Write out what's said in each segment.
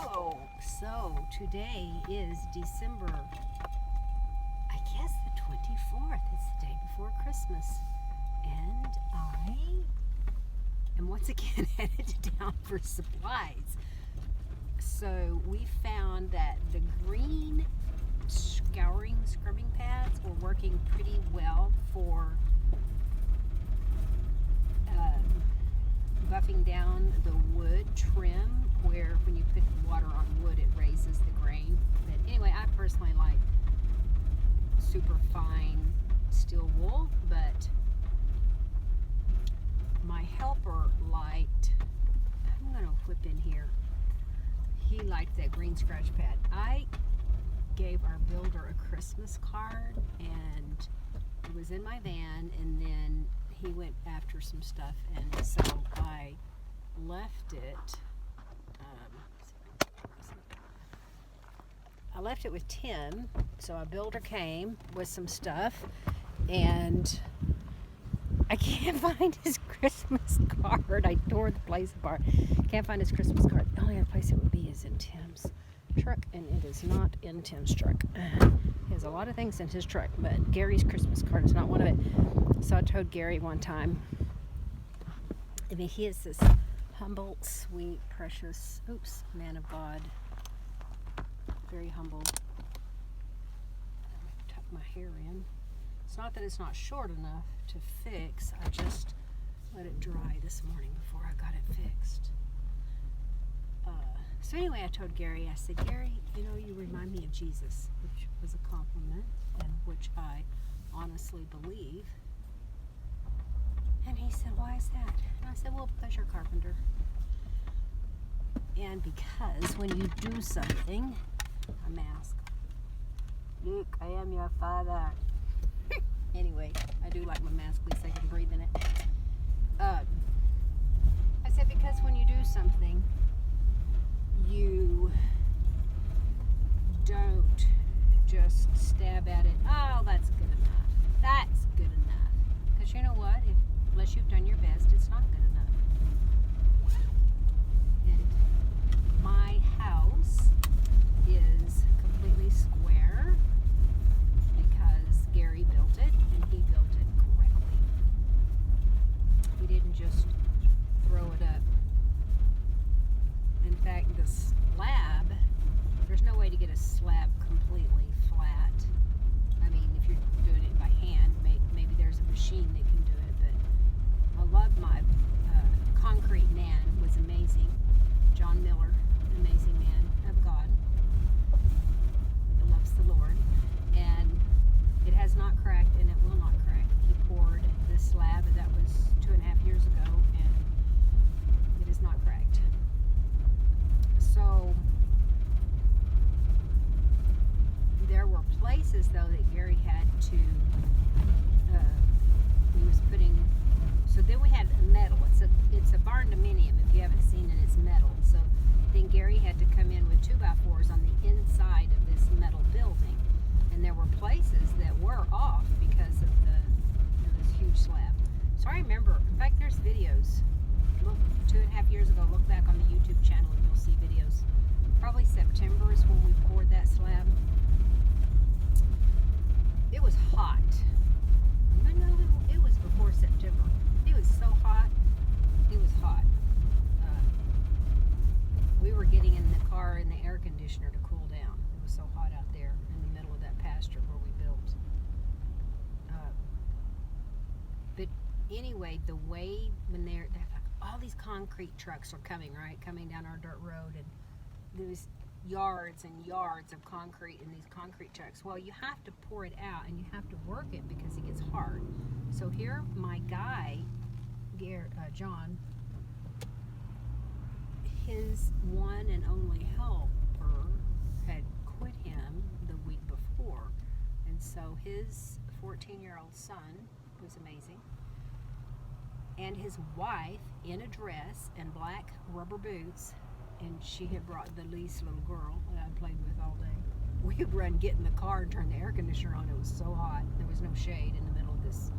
Hello. So today is December, I guess the 24th. It's the day before Christmas. And I am once again headed down for supplies. So we found that the green scrubbing pads were working pretty well for buffing down the wood trim, where when you put water on wood it raises the grain. But anyway, I personally like super fine steel wool, but my helper liked, I'm gonna whip in here, he liked that green scratch pad. I gave our builder a Christmas card and it was in my van, and then he went after some stuff, and so I left it. I left it with Tim. So our builder came with some stuff, and I can't find his Christmas card. I tore the place apart. Can't find his Christmas card. The only other place it would be is in Tim's truck, and it is not in Tim's truck. He has a lot of things in his truck, but Gary's Christmas card is not one of it. So I told Gary one time, I mean, he is this humble, sweet, precious, man of God. Very humble. I tuck my hair in. It's not that it's not short enough to fix. I just let it dry this morning before I got it fixed. So anyway, I told Gary, I said, Gary, you know, you remind me of Jesus, which was a compliment, and which I honestly believe. And he said, why is that? And I said, well, because you're a carpenter. And because when you do something, a mask. Luke, I am your father. Anyway, I do like my mask, at least I can breathe in it. I said, because when you do something, you don't just stab at it. Oh, that's good enough. That's good enough. Because you know what? Unless you've done your best, it's not good enough. And my house is completely square because Gary built it, and he built it correctly. He didn't just throw it up. In fact, the slab, there's no way to get a slab completely flat. I mean, if you're doing it by hand, maybe there's a machine that can do it, but I love my concrete man, was amazing. John Miller, amazing man of God, loves the Lord, and it has not cracked, and it will not crack. He poured this slab, that was 2.5 years ago, and it is not cracked. So there were places though that Gary had to, he was putting, so then we had metal. It's a barn dominium. If you haven't seen it, it's metal. So then Gary had to come in with 2x4s on the inside of this metal building, and there were places that were off because of this huge slab. So I remember, in fact, there's videos. Look, 2.5 years ago, look back on the YouTube channel and you'll see videos. Probably September is when we poured that slab. It was hot. No, it was before September. It was so hot. It was hot. We were getting in the car in the air conditioner to cool down. It was so hot out there in the middle of that pasture where we built. But anyway, the way when they're like, all these concrete trucks are coming down our dirt road, and there's yards and yards of concrete in these concrete trucks. Well, you have to pour it out and you have to work it because it gets hard. So here, my guy, John, his one and only helper had quit him the week before, and so his 14-year-old son was amazing, and his wife in a dress and black rubber boots, and she had brought the least little girl that I played with all day. We'd run, get in the car, and turn the air conditioner on. It was so hot. There was no shade in the middle of this.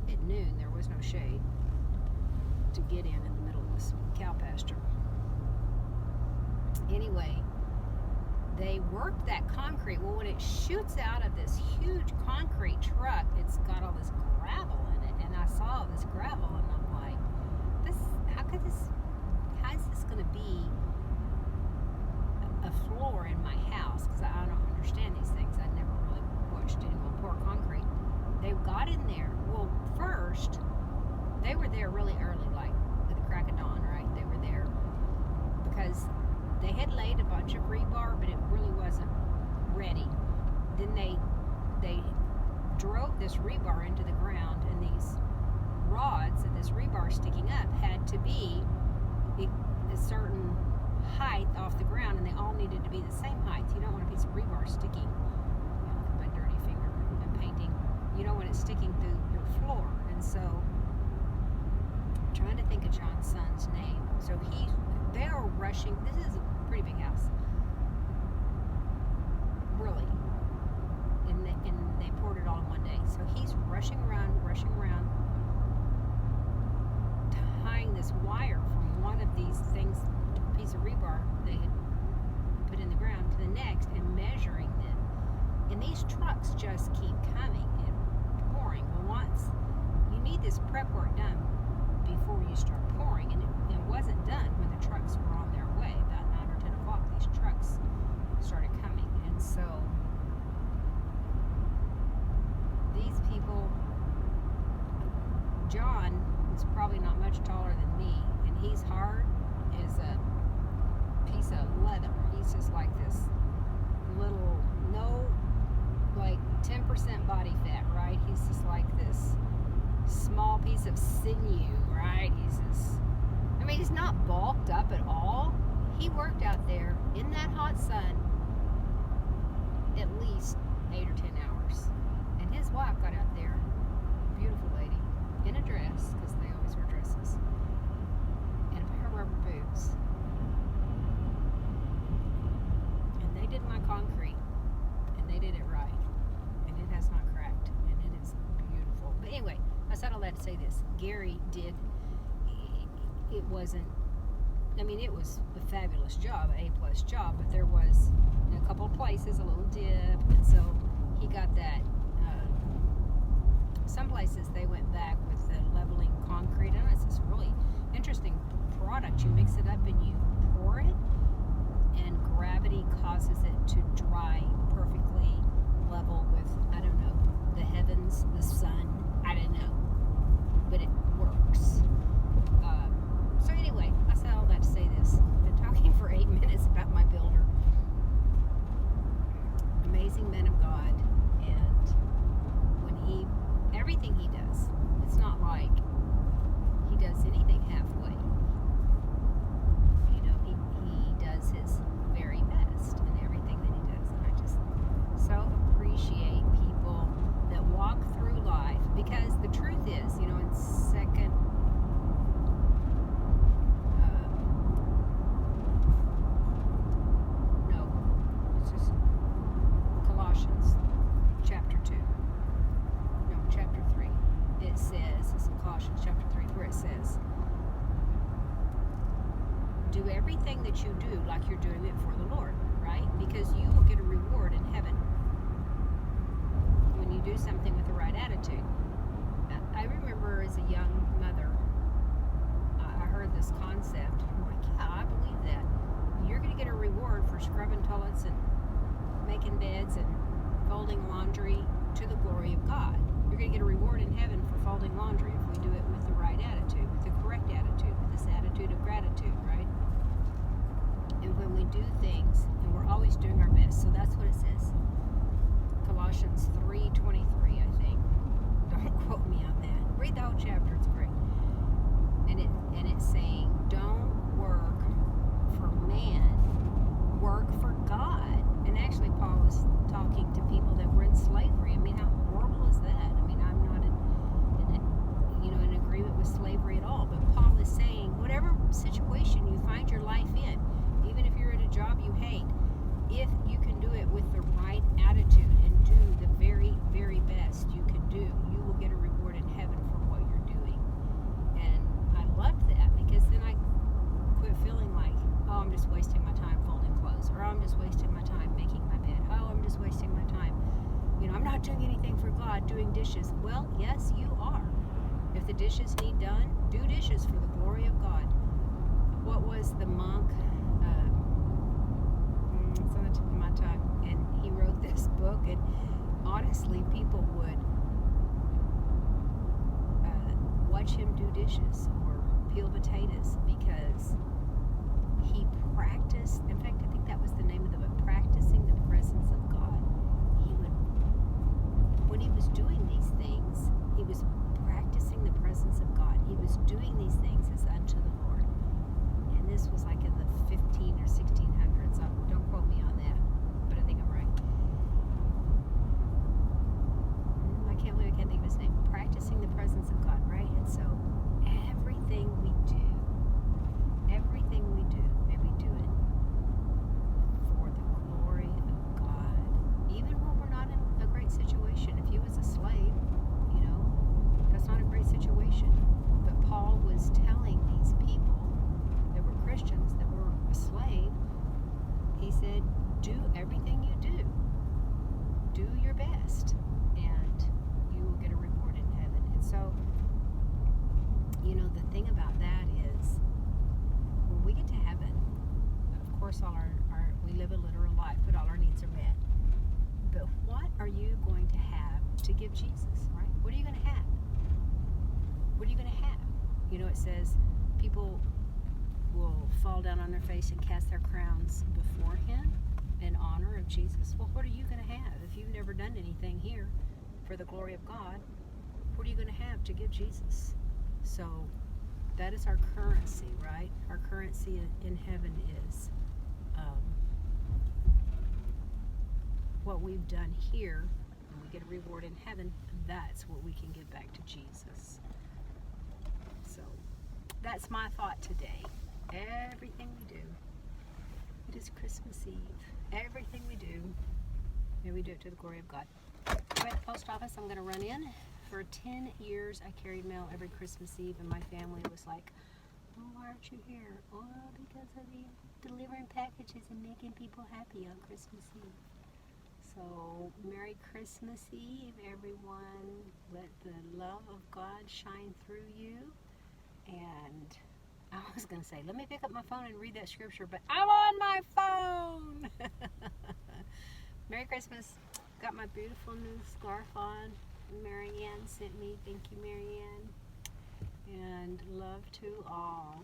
At noon, there was no shade to get in the middle of this cow pasture. anyway, they worked that concrete. Well, when it shoots out of this huge concrete truck, it's got all this gravel in it. And I saw this gravel, and I'm like, how is this going to be a floor in my house? Because I don't understand these things. I'd never really watched anyone pour concrete. They got in there. Well, first, they were there really early, like at the crack of dawn, right? They were there because they had laid a bunch of rebar, but it really wasn't ready. Then they drove this rebar into the ground, and these rods that this rebar sticking up had to be a certain height off the ground, and they all needed to be the same height. You don't want a piece of rebar sticking, my dirty finger and painting. You don't want it sticking through your floor. And so, I'm trying to think of John's son's name. So they are rushing. This is a pretty big house, really. And they poured it all in one day. So he's rushing around, tying this wire from one of these things, a piece of rebar they had put in the ground, to the next, and measuring them. And these trucks just keep coming and pouring. Well, once you need this prep work done before you start pouring, and it wasn't done when the trucks were on their way. About 9 or 10 o'clock, these trucks started coming. And so these people, John is probably not much taller than me, and he's hard as a piece of leather. He's just like this little, like 10% body fat, right? He's just like this small piece of sinew, right? He's not bulked up at all. He worked out there in that hot sun at least 8 or 10 hours. And his wife got out there, beautiful lady, in a dress, because they always wear dresses, and a pair of rubber boots. And they did my concrete, and they did it right, and it has not cracked, and it is beautiful. But anyway, I said all that to say this. Gary did, it wasn't, it was a fabulous job, an A+ job, but there was, in a couple of places, a little dip, and so he got that. Some places they went back with the leveling concrete. I know it's this really interesting product. You mix it up and you pour it, and gravity causes it to dry perfectly level with, I don't know, the heavens, the sun, I don't know, but it works. So anyway, I said all that to say this. I've been talking for 8 minutes about my builder. Amazing man of God, and everything he does, it's not like he does anything halfway. He does his very best in everything that he does, and I just so appreciate people that walk through life, because the truth is, in Colossians chapter 2. No, chapter 3. It says, it's in Colossians chapter 3, where it says, do everything that you do like you're doing it for the Lord, right? Because you will get a reward in heaven when you do something with the right attitude. I remember as a young mother, I heard this concept. I'm like, yeah, I believe that. You're going to get a reward for scrubbing toilets and making beds and folding laundry to the glory of God. You're going to get a reward in heaven for folding laundry if we do it with the right attitude, with the correct attitude, with this attitude of gratitude, right? And when we do things, and we're always doing our best, so that's what it says. Colossians 3:23, I think. Don't quote me on that. Read the whole chapter, it's great. And it's saying, don't work for man, work for God. And actually, Paul was talking to people that were in slavery. How horrible is that? I'm not in agreement with slavery at all. But Paul is saying, whatever situation you find your life in, even if you're at a job you hate, if you can do it with the right attitude and do the very, very best you can do, you will get a reward in heaven for what you're doing. And I loved that, because then I quit feeling like, oh, I'm just wasting my time folding clothes, or I'm just wasting my time making my bed. Oh, I'm just wasting my time. I'm not doing anything for God, doing dishes. Well, yes, you are. If the dishes need done, do dishes for the glory of God. What was the monk? It's on the tip of my tongue. And he wrote this book, and honestly, people would watch him do dishes or peel potatoes because he practiced. In fact, I think that was the name of the book, Practicing the Presence of God. When he was doing these things, he was practicing the presence of God. He was doing these things as unto the Lord. And this was like in the 15 or 1600s. Don't quote me on that, but I think I'm right. I can't think of his name. Practicing the presence of God, right? And so everything we do, may we do it for the glory of God. Even when we're not in a great situation. If you was a slave, that's not a great situation. But Paul was telling these people that were Christians, that were a slave, he said, do everything you do. Do your best, and you will get a reward in heaven. And so, the thing about that is, when we get to heaven, of course, we live a literal life, but all our needs are met. But what are you going to have to give Jesus, right? What are you going to have? What are you going to have? It says people will fall down on their face and cast their crowns before him in honor of Jesus. Well, what are you going to have? If you've never done anything here for the glory of God, what are you going to have to give Jesus? So that is our currency, right? Our currency in heaven is what we've done here, and we get a reward in heaven. That's what we can give back to Jesus. So that's my thought today. Everything we do, it is Christmas Eve. Everything we do, may we do it to the glory of God. I'm at the post office. I'm going to run in. For 10 years, I carried mail every Christmas Eve, and my family was like, oh, why aren't you here? Oh, because of the delivering packages and making people happy on Christmas Eve. So, Merry Christmas Eve, everyone. Let the love of God shine through you. And I was going to say, let me pick up my phone and read that scripture, but I'm on my phone. Merry Christmas. Got my beautiful new scarf on. Marianne sent me. Thank you, Marianne. And love to all.